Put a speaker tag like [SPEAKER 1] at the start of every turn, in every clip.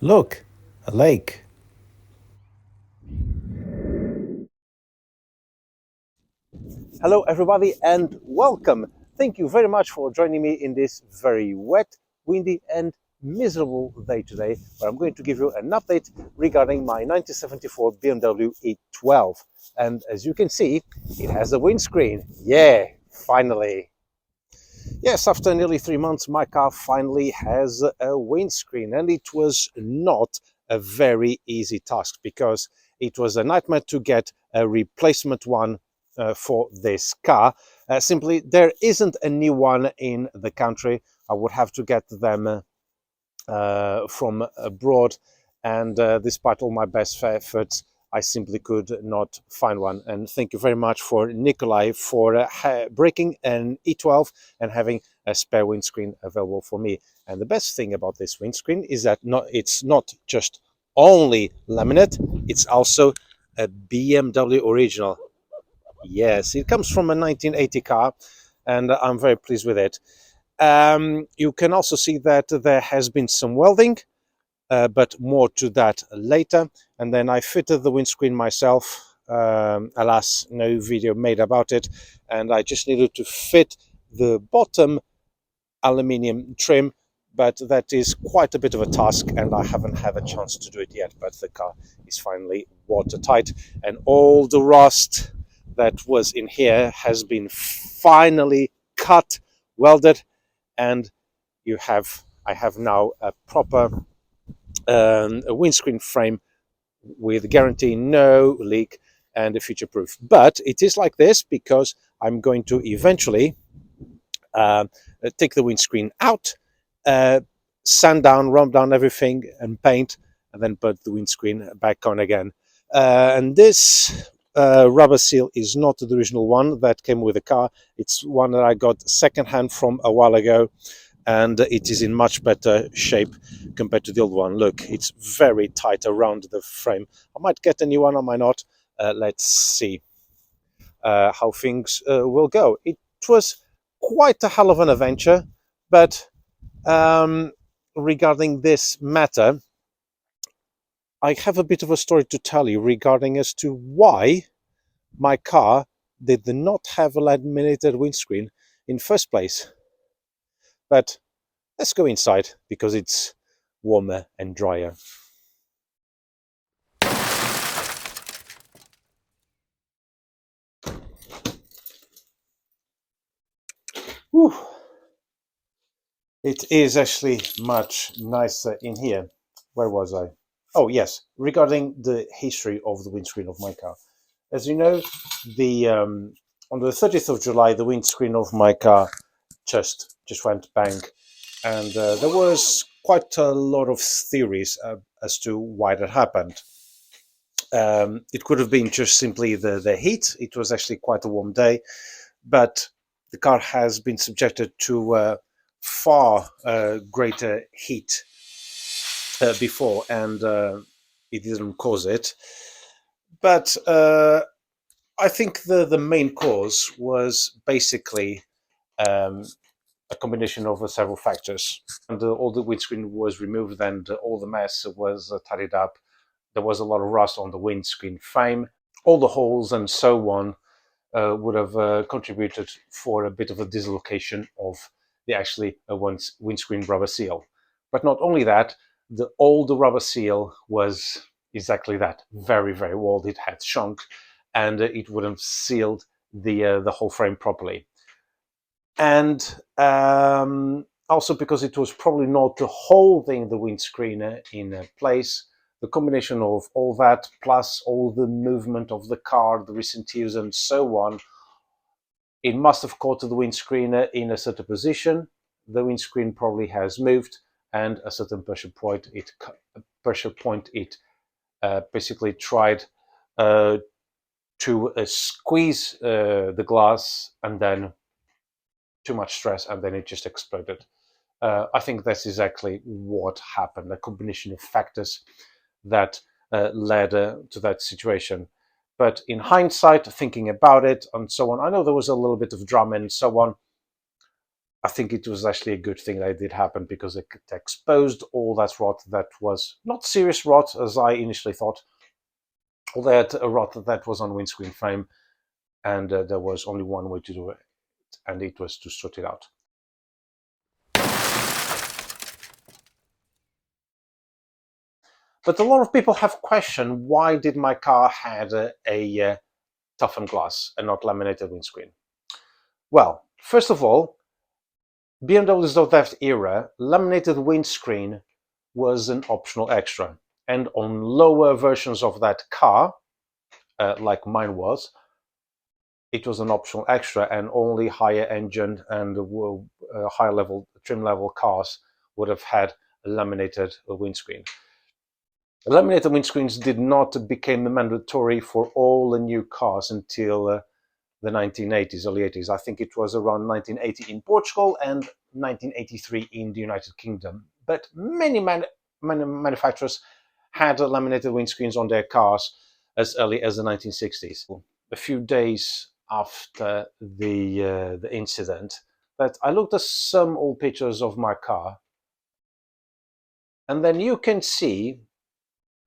[SPEAKER 1] Look, a lake. Hello, everybody, and welcome. Thank you very much for joining me in this very wet, windy, and miserable day today, where I'm going to give you an update regarding my 1974 BMW E12. And as you can see, it has a windscreen. Yeah, finally. Yes, after nearly 3 months, my car finally has a windscreen, and it was not a very easy task because it was a nightmare to get a replacement one for this car. Simply, there isn't a new one in the country. I would have to get them from abroad, and despite all my best efforts, I simply could not find one. And thank you very much for Nikolai for breaking an E12 and having a spare windscreen available for me. And the best thing about this windscreen is that it's not just only laminate, it's also a BMW original. Yes, it comes from a 1980 car, and I'm very pleased with it. You can also see that there has been some welding, but more to that later. And then I fitted the windscreen myself. Alas, no video made about it, and I just needed to fit the bottom aluminium trim, but that is quite a bit of a task, and I haven't had a chance to do it yet. But the car is finally watertight, and all the rust that was in here has been finally cut, welded, and I have now a proper a windscreen frame with guarantee no leak and a future proof. But it is like this because I'm going to eventually uh, take the windscreen out, sand down, rub down everything, and paint, and then put the windscreen back on again. And this rubber seal is not the original one that came with the car. It's one that I got secondhand from a while ago, and it is in much better shape compared to the old one. Look, it's very tight around the frame. I might get a new one, I might not. Let's see how things will go. It was quite a hell of an adventure, but regarding this matter, I have a bit of a story to tell you regarding as to why my car did not have a laminated windscreen in first place. But let's go inside because it's warmer and drier. Whew. It is actually much nicer in here. Where was I? Oh, yes, regarding the history of the windscreen of my car. As you know, the on the 30th of July, the windscreen of my car just went bang, and there was quite a lot of theories as to why that happened. It could have been just simply the heat. It was actually quite a warm day, but the car has been subjected to far greater heat before, and it didn't cause it. But I think the main cause was basically um, a combination of several factors. And all the windscreen was removed, and all the mess was tidied up. There was a lot of rust on the windscreen frame. All the holes and so on would have contributed for a bit of a dislocation of the actually windscreen rubber seal. But not only that, the rubber seal was exactly that, very, very old. It had shrunk, and it wouldn't have sealed the whole frame properly. And also because it was probably not holding the windscreen in place. The combination of all that, plus all the movement of the car, the recent use, and so on, it must have caught the windscreen in a certain position. The windscreen probably has moved, and a certain pressure point it basically tried to squeeze the glass, and then too much stress, and then it just exploded. I think that's exactly what happened, a combination of factors that led to that situation. But in hindsight, thinking about it and so on, I know there was a little bit of drama and so on. I think it was actually a good thing that it did happen, because it exposed all that rot that was not serious rot as I initially thought. All that rot that was on windscreen frame, and there was only one way to do it, and it was to sort it out. But a lot of people have questioned, why did my car had a toughened glass and not laminated windscreen? Well, first of all, BMW's that era, laminated windscreen was an optional extra, and on lower versions of that car, like mine was, it was an optional extra, and only higher engine and higher level trim level cars would have had a laminated windscreen. Laminated windscreens did not become mandatory for all the new cars until the 1980s, early 80s. I think it was around 1980 in Portugal and 1983 in the United Kingdom. But many manufacturers had laminated windscreens on their cars as early as the 1960s. A few days after the incident, that I looked at some old pictures of my car, and then you can see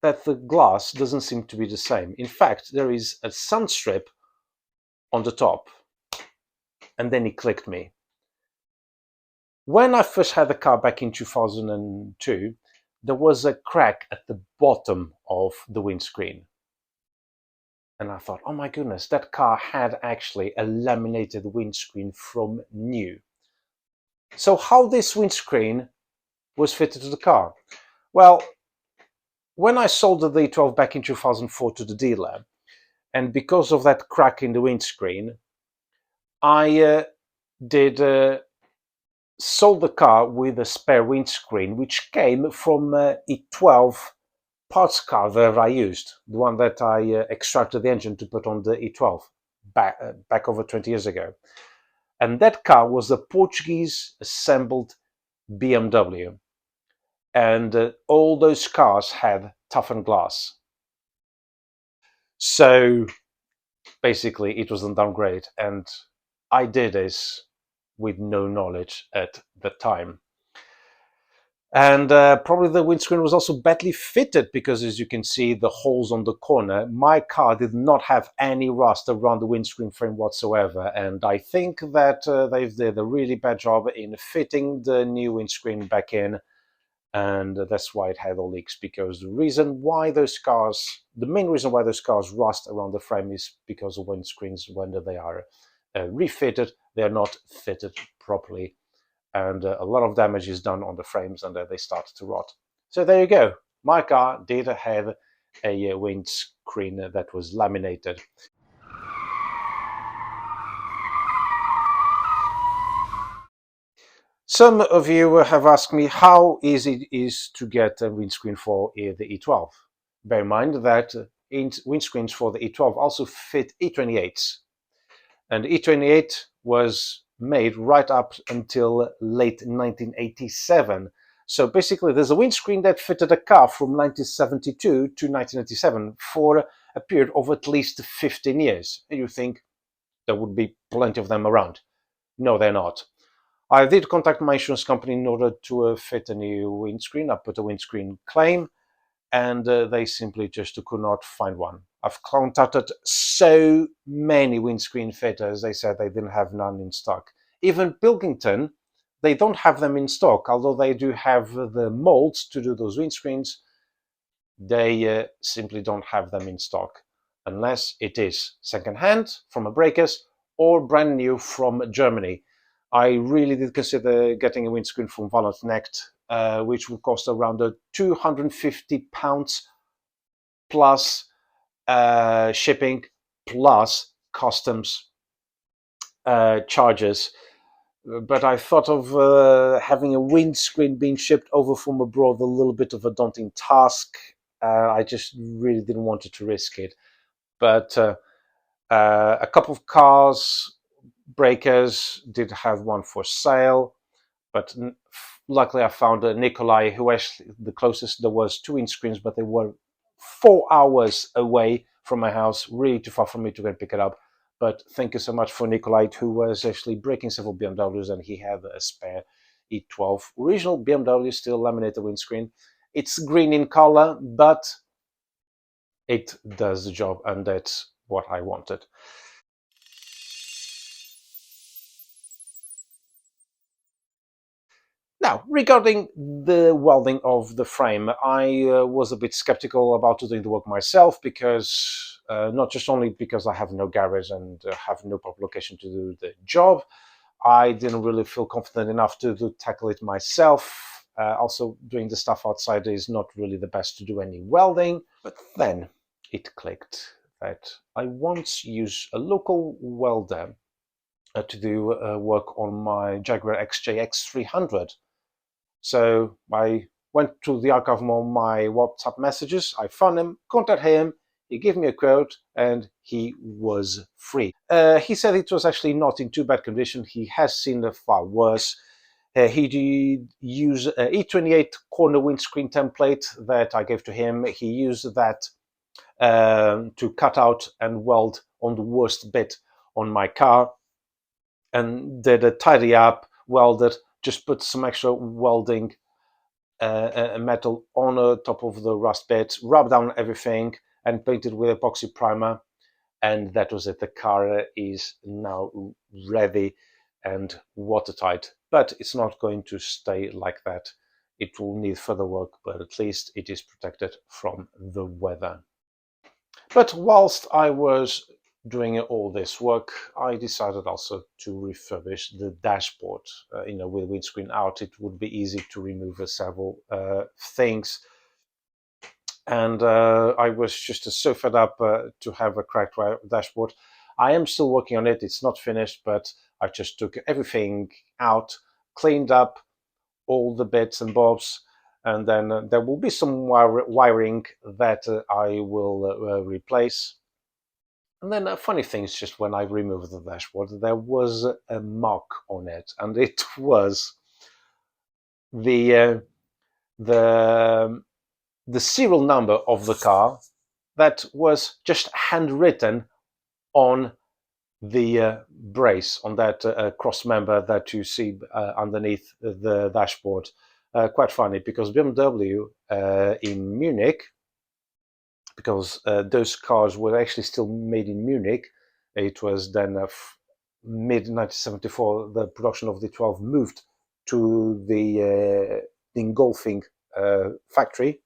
[SPEAKER 1] that the glass doesn't seem to be the same. In fact, there is a sun strip on the top, and then it clicked me. When I first had the car back in 2002, there was a crack at the bottom of the windscreen. And I thought, oh my goodness, that car had actually a laminated windscreen from new. So how this windscreen was fitted to the car? Well, when I sold the E12 back in 2004 to the dealer, and because of that crack in the windscreen, I sold the car with a spare windscreen, which came from E12 parts car that I used, the one that I extracted the engine to put on the E12 back over 20 years ago. And that car was a Portuguese assembled BMW. And all those cars had toughened glass. So basically it was a downgrade, and I did this with no knowledge at the time. And probably the windscreen was also badly fitted, because as you can see, the holes on the corner, my car did not have any rust around the windscreen frame whatsoever. And I think that they've did a really bad job in fitting the new windscreen back in. And that's why it had all leaks, because the main reason why those cars rust around the frame is because of windscreens, when they are refitted, they are not fitted properly, and a lot of damage is done on the frames, and they start to rot. So there you go. My car did have a windscreen that was laminated. Some of you have asked me how easy it is to get a windscreen for the E12. Bear in mind that windscreens for the E12 also fit E28s. And E28 was made right up until late 1987. So basically, there's a windscreen that fitted a car from 1972 to 1987 for a period of at least 15 years. And you think there would be plenty of them around. No, they're not. I did contact my insurance company in order to fit a new windscreen. I put a windscreen claim, and they simply just could not find one. I've contacted so many windscreen fitters. They said they didn't have none in stock. Even Pilkington, they don't have them in stock, although they do have the molds to do those windscreens. They simply don't have them in stock, unless it is secondhand from a breakers or brand new from Germany. I really did consider getting a windscreen from Valentnecht, which would cost around £250 plus shipping plus customs charges. But I thought of having a windscreen being shipped over from abroad a little bit of a daunting task. I just really didn't want to risk it. But a couple of cars, breakers, did have one for sale. But luckily I found a Nikolai, who actually, the closest there was 2 windscreens, but they were 4 hours away from my house, really too far for me to go and pick it up. But thank you so much for Nikolai, who was actually breaking several BMWs, and he had a spare E12. Original BMW, still laminated windscreen. It's green in color, but it does the job, and that's what I wanted. Now, regarding the welding of the frame, I was a bit skeptical about doing the work myself because not just only because I have no garage and have no proper location to do the job, I didn't really feel confident enough to tackle it myself. Also, doing the stuff outside is not really the best to do any welding. But then it clicked that I once used a local welder to do work on my Jaguar XJX 300. So I went to the archive of my WhatsApp messages, I found him, contacted him, he gave me a quote, and he was free. He said it was actually not in too bad condition. He has seen far worse. He did use an E28 corner windscreen template that I gave to him. He used that to cut out and weld on the worst bit on my car, and did a tidy up, welded, just put some extra welding metal on the top of the rust bits, rubbed down everything, and painted with epoxy primer. And that was it. The car is now ready and watertight, but it's not going to stay like that. It will need further work, but at least it is protected from the weather. But whilst I was doing all this work, I decided also to refurbish the dashboard. With windscreen out, it would be easy to remove several things. And I was just so fed up to have a cracked dashboard. I am still working on it. It's not finished, but I just took everything out, cleaned up all the bits and bobs, and then there will be some wiring that I will replace. And then funny things, just when I removed the dashboard, there was a mark on it, and it was the the the serial number of the car that was just handwritten on the brace, on that cross member that you see underneath the dashboard. Quite funny, because BMW in Munich, because those cars were actually still made in Munich. It was then mid 1974 the production of the 12 moved to the engulfing factory.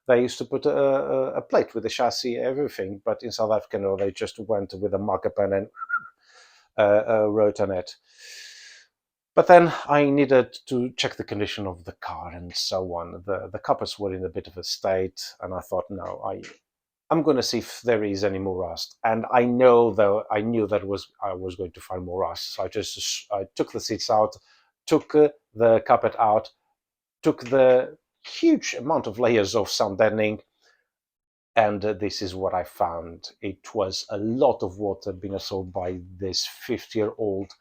[SPEAKER 1] They used to put a plate with the chassis, everything, but in South Africa, no, they just went with a marker pen and wrote on it. But then I needed to check the condition of the car and so on. The carpets were in a bit of a state, and I thought, no, I'm going to see if there is any more rust. And I knew that I was going to find more rust. So I took the seats out, took the carpet out, took the huge amount of layers of sound deadening, and this is what I found. It was a lot of water being absorbed by this 50-year-old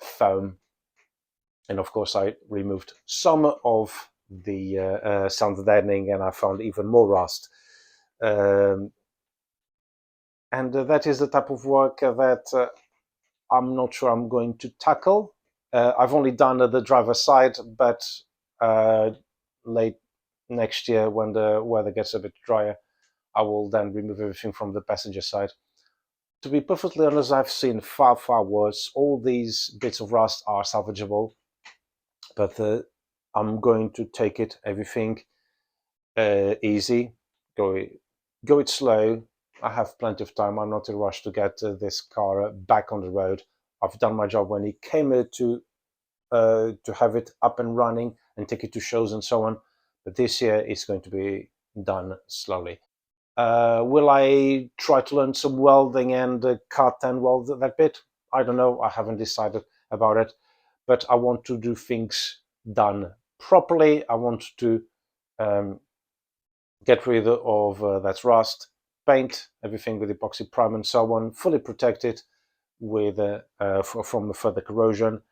[SPEAKER 1] foam. And of course, I removed some of the sound deadening, and I found even more rust. And that is the type of work that I'm not sure I'm going to tackle. I've only done the driver's side, but late next year, when the weather gets a bit drier, I will then remove everything from the passenger side. To be perfectly honest, I've seen far, far worse. All these bits of rust are salvageable, but I'm going to take everything easy, go it slow. I have plenty of time. I'm not in a rush to get this car back on the road. I've done my job when it came to have it up and running and take it to shows and so on. But this year it's going to be done slowly. Will I try to learn some welding and cut and weld that bit? I don't know. I haven't decided about it. But I want to do things done properly. I want to get rid of that rust, paint everything with epoxy primer and so on, fully protect it with from further corrosion,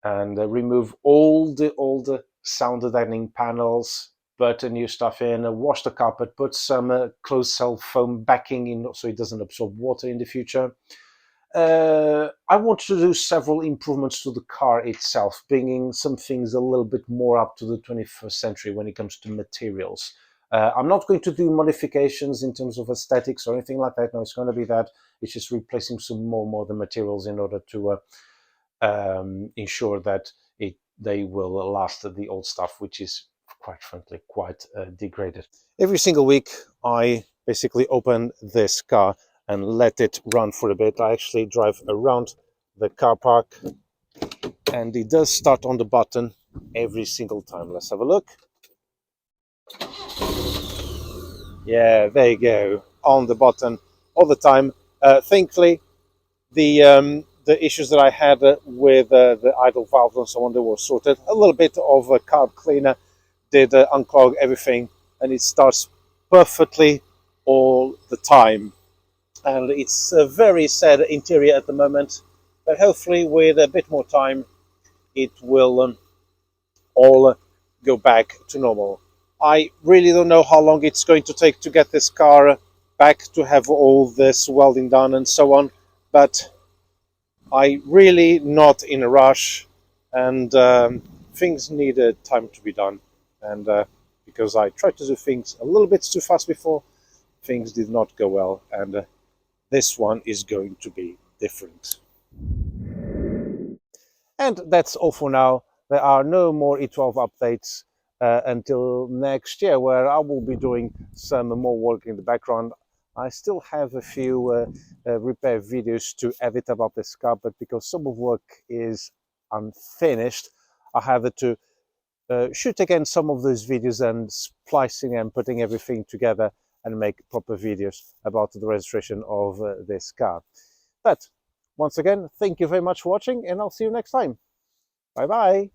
[SPEAKER 1] and remove all the sound deadening panels, put a new stuff in, wash the carpet, put some closed cell foam backing in so it doesn't absorb water in the future. I want to do several improvements to the car itself, bringing some things a little bit more up to the 21st century when it comes to materials. I'm not going to do modifications in terms of aesthetics or anything like that. No, it's going to be that. It's just replacing some more modern materials in order to ensure that they will last the old stuff, which is quite frankly quite degraded. Every single week I basically open this car and let it run for a bit. I actually drive around the car park and it does start on the button every single time. Let's have a look. Yeah, there you go, on the button all the time. Thankfully, the issues that I had with the idle valves and so on, they were sorted. A little bit of a carb cleaner did unclog everything, and it starts perfectly all the time. And it's a very sad interior at the moment, but hopefully with a bit more time it will all go back to normal. I really don't know how long it's going to take to get this car back to have all this welding done and so on, but I really not in a rush, and things needed time to be done, and because I tried to do things a little bit too fast before, things did not go well, and this one is going to be different. And that's all for now. There are no more E12 updates until next year, where I will be doing some more work in the background. I still have a few repair videos to edit about this car, but because some of work is unfinished, I have to shoot again some of those videos and splicing and putting everything together and make proper videos about the registration of this car. But once again, thank you very much for watching, and I'll see you next time. Bye bye.